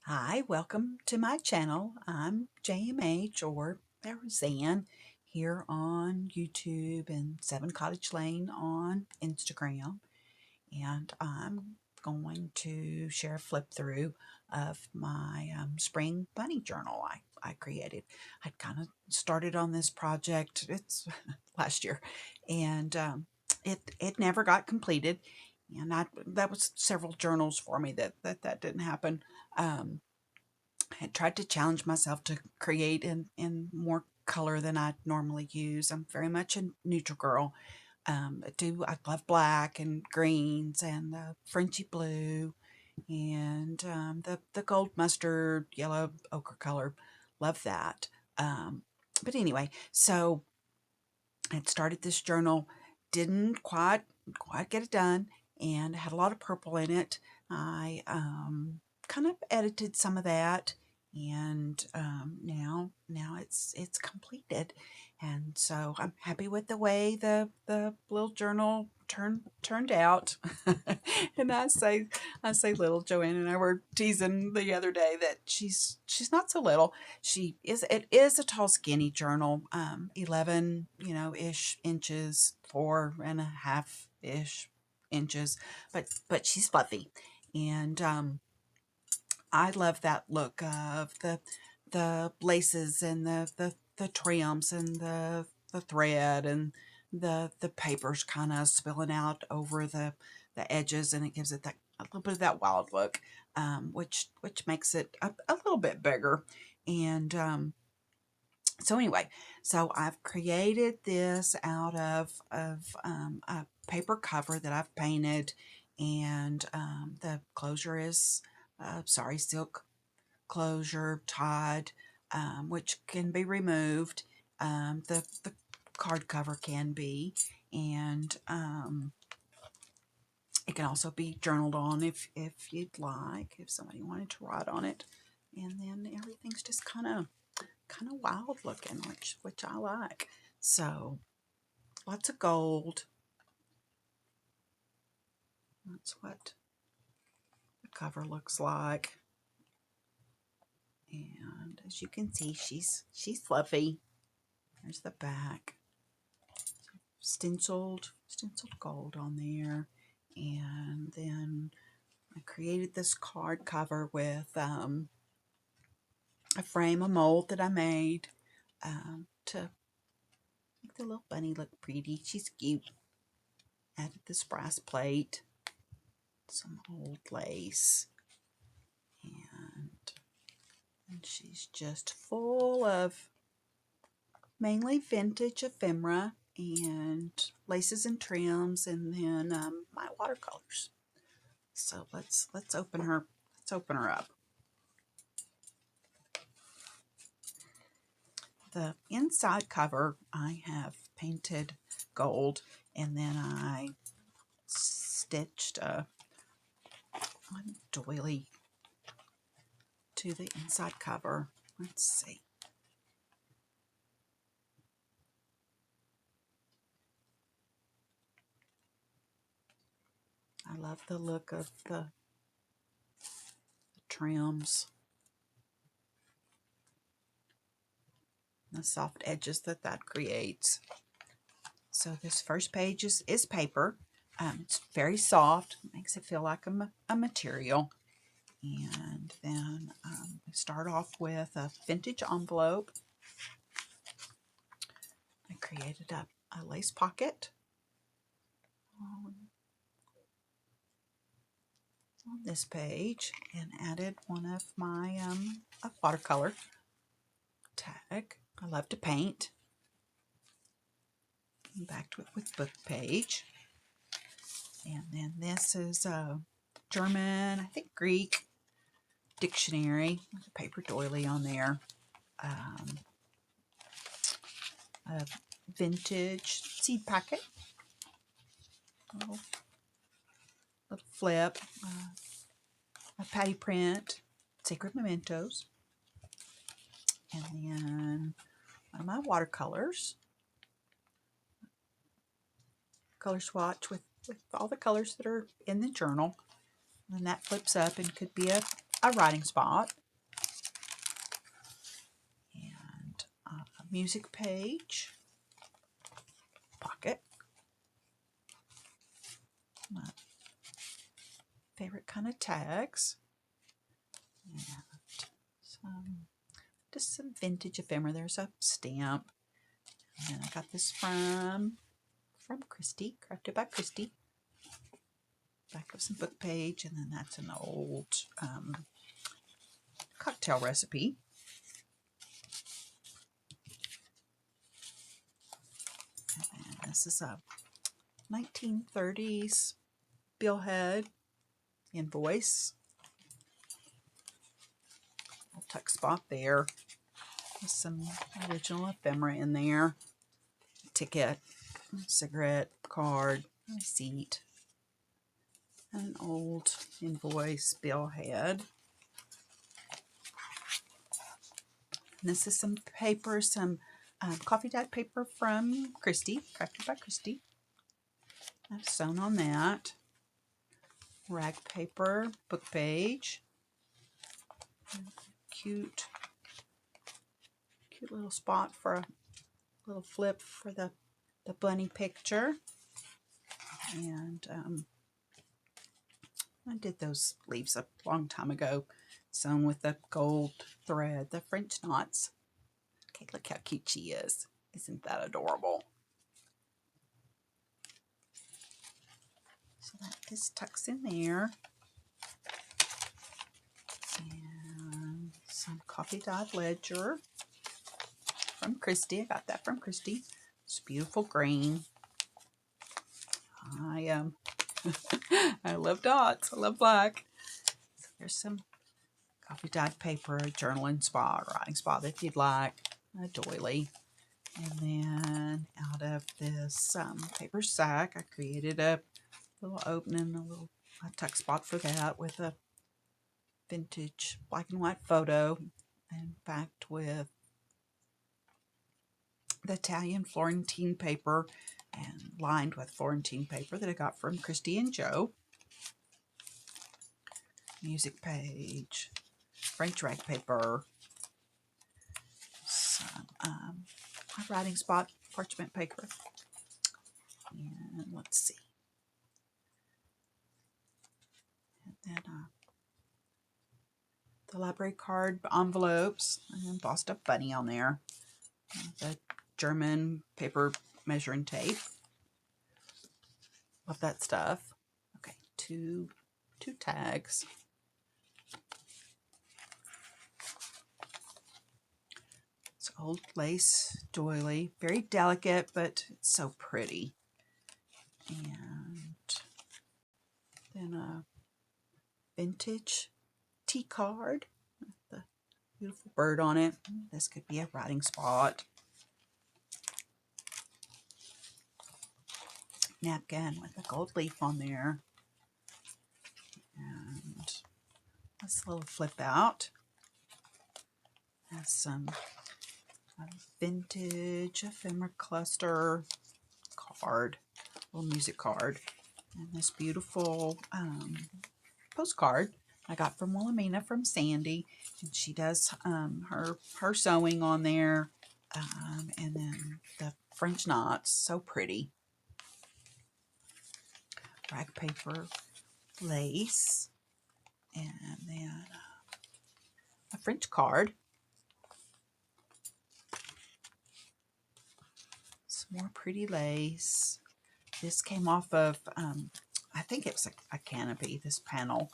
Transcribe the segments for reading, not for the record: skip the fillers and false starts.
Hi, welcome to my channel. I'm JMH or Zan here on YouTube and 7 Cottage Lane on Instagram. And I'm going to share a flip through of my spring bunny journal I created. I kind of started on this project, it's last year, and it never got completed. And that was several journals for me that didn't happen. I tried to challenge myself to create in more color than I normally use. I'm very much a neutral girl. I love black and greens and Frenchy blue and the gold mustard, yellow ochre color. Love that. But anyway, so I had started this journal, didn't quite get it done, and had a lot of purple in it. I kind of edited some of that, and now it's completed, and so I'm happy with the way the little journal turned out. And I say little. Joanne and I were teasing the other day that she's not so little. It is a tall, skinny journal, 11, ish inches, 4.5 ish inches, but she's fluffy. And I love that look of the laces and the trims and the thread and the papers kind of spilling out over the edges, and it gives it that a little bit of that wild look, which makes it a little bit bigger. And so anyway, so I've created this out of a paper cover that I've painted, and the closure is silk closure tied, which can be removed. The card cover can be, and it can also be journaled on if you'd like, if somebody wanted to write on it. And then everything's just kind of wild looking, which I like. So lots of gold. That's what the cover looks like. And as you can see, she's fluffy. There's the back. Stenciled gold on there. And then I created this card cover with a frame, a mold that I made to make the little bunny look pretty. She's cute. Added this brass plate, some old lace, and she's just full of mainly vintage ephemera and laces and trims, and then my watercolors. So let's open her. Let's open her up. The inside cover I have painted gold, and then I stitched a doily to the inside cover. Let's see. I love the look of the trims, the soft edges that creates. So this first page is paper. It's very soft, makes it feel like a material. And then we start off with a vintage envelope. I created a lace pocket on this page and added one of my a watercolor tag. I love to paint. Back to it with book page. And then this is a German, I think Greek dictionary with a paper doily on there. A vintage seed packet. Little flip. A Patty print. SacredMementos. And then one of my watercolors. Color swatch with all the colors that are in the journal. And that flips up and could be a a writing spot and a music page, pocket, my favorite kind of tags, and just some vintage ephemera. There's a stamp, and I got this from Christy, Crafted by Christy. Back of some book page, and then that's an old cocktail recipe. And this is a 1930s billhead invoice. I'll tuck spot there with some original ephemera in there. Ticket, cigarette, card, receipt, an old invoice billhead. And this is some paper, some coffee dyed paper from Christy, Crafted by Christy. I've sewn on that. Rag paper, book page. Cute little spot for a little flip for the bunny picture. And I did those leaves a long time ago, sewn with the gold thread, the French knots. Okay, look how cute she is. Isn't that adorable? So that just tucks in there. And some coffee dyed ledger from Christy. I got that from Christy. It's beautiful green. I love dots. I love black. So there's some coffee dyed paper, a journaling spot, writing spot if you'd like, a doily. And then out of this paper sack, I created a little opening, a tuck spot for that with a vintage black and white photo and backed with the Italian Florentine paper and lined with Florentine paper that I got from Christy and Joe. Music page, French rag paper, some a writing spot, parchment paper, and let's see, and then the library card envelopes, and embossed a bunny on there, the German paper measuring tape. Love that stuff. Okay, two tags. It's old lace doily, very delicate, but it's so pretty. And then a vintage tea card with the beautiful bird on it. This could be a writing spot. Napkin with a gold leaf on there. And this little flip out has some vintage ephemera cluster card, little music card, and this beautiful postcard I got from Woolamina from Sandy, and she does her sewing on there, and then the French knots, so pretty. Rag paper, lace, and then a French card. Some more pretty lace. This came off of, I think it was a canopy, this panel.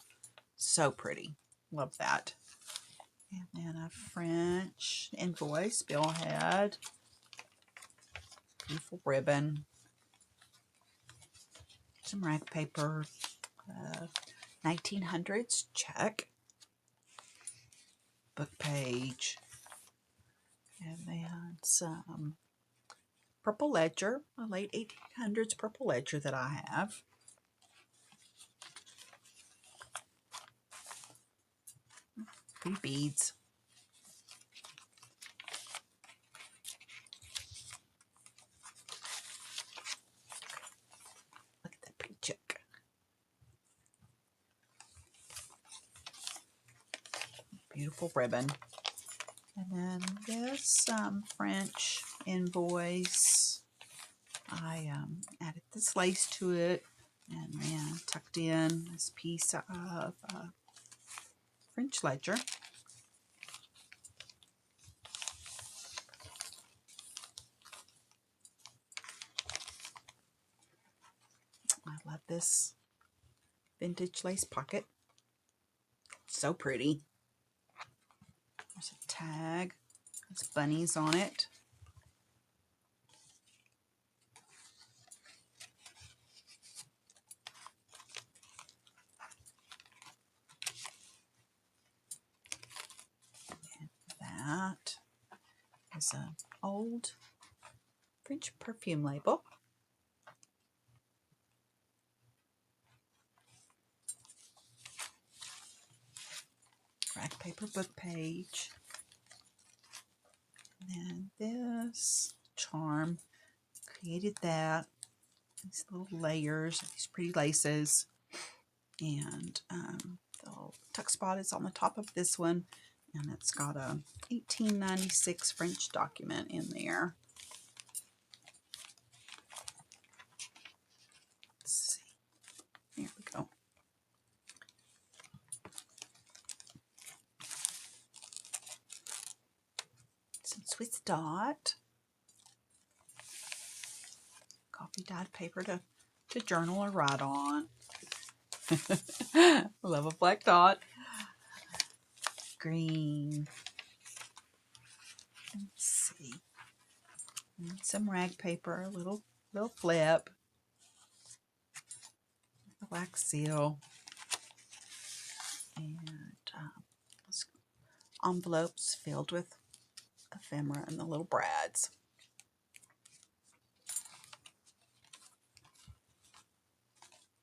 So pretty. Love that. And then a French invoice, billhead. Beautiful ribbon. Some rag paper. 1900s check. Book page. And then some purple ledger, a late 1800s purple ledger that I have. Pretty beads. Look at that pretty check. beautiful ribbon. And then this French invoice, I added this lace to it and then tucked in this piece of French ledger. I love this vintage lace pocket. So pretty. There's a tag. There's bunnies on it. And that is an old French perfume label. Rack paper book page. And then this charm, created that. These little layers, these pretty laces. And the little tuck spot is on the top of this one. And it's got a 1896 French document in there. Let's see. There we go. Some Swiss dot. Coffee dyed paper to journal or write on. Love a black dot. Green. Let's see. And some rag paper, a little flip. A wax seal. And envelopes filled with ephemera and the little brads.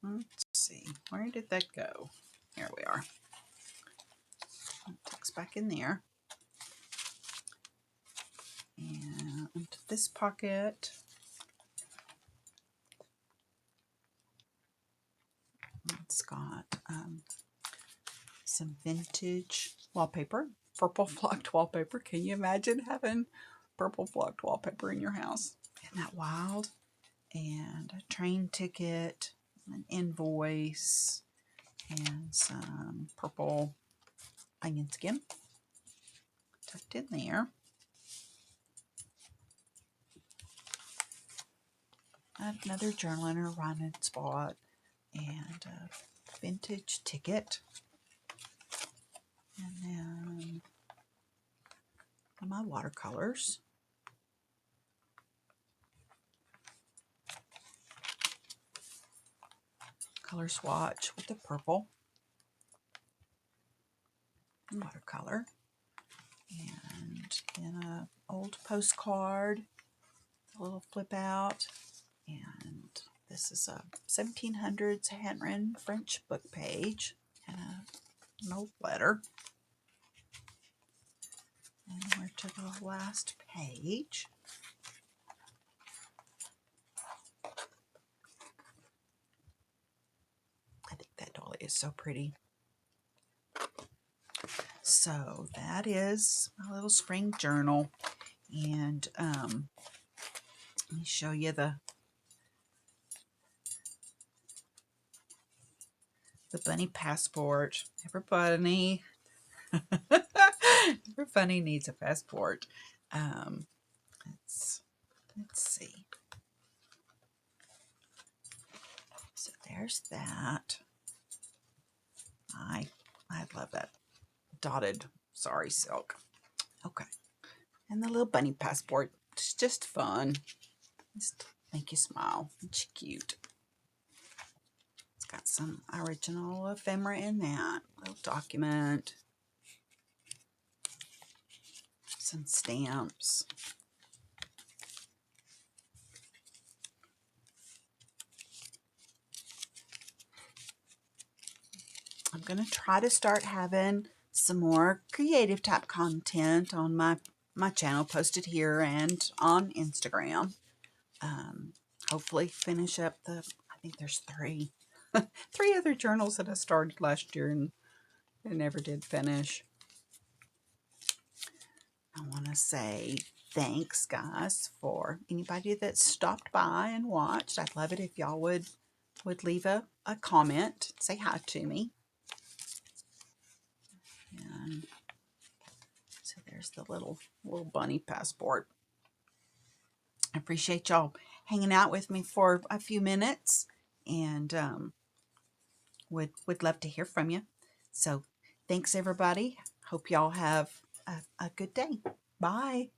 Let's see, where did that go? Here we are. It tucks back in there. And this pocket, it's got some vintage wallpaper, purple flocked wallpaper. Can you imagine having purple flocked wallpaper in your house? Isn't that wild? And a train ticket, an invoice, and some purple onion skin tucked in there. Another journaling or writing spot, and a vintage ticket. And then my watercolors. Color swatch with the purple. Watercolor. And then an old postcard. A little flip out. And this is a 1700s handwritten French book page. And an old letter. And we're to the last page. I think that dolly is so pretty. So that is my little spring journal. And let me show you the bunny passport. Everybody needs a passport. Let's see. So there's that. I love that dotted sari silk. Okay, and the little bunny passport. It's just fun. Just make you smile. It's cute. It's got some original ephemera in that little document. Some stamps. I'm going to try to start having some more creative type content on my channel, posted here and on Instagram. Hopefully finish up I think there's three other journals that I started last year and never did finish. I want to say thanks, guys, for anybody that stopped by and watched. I'd love it if y'all would leave a comment, say hi to me. And so there's the little bunny passport. I appreciate y'all hanging out with me for a few minutes, and would love to hear from you. So thanks, everybody. Hope y'all have a good day. Bye.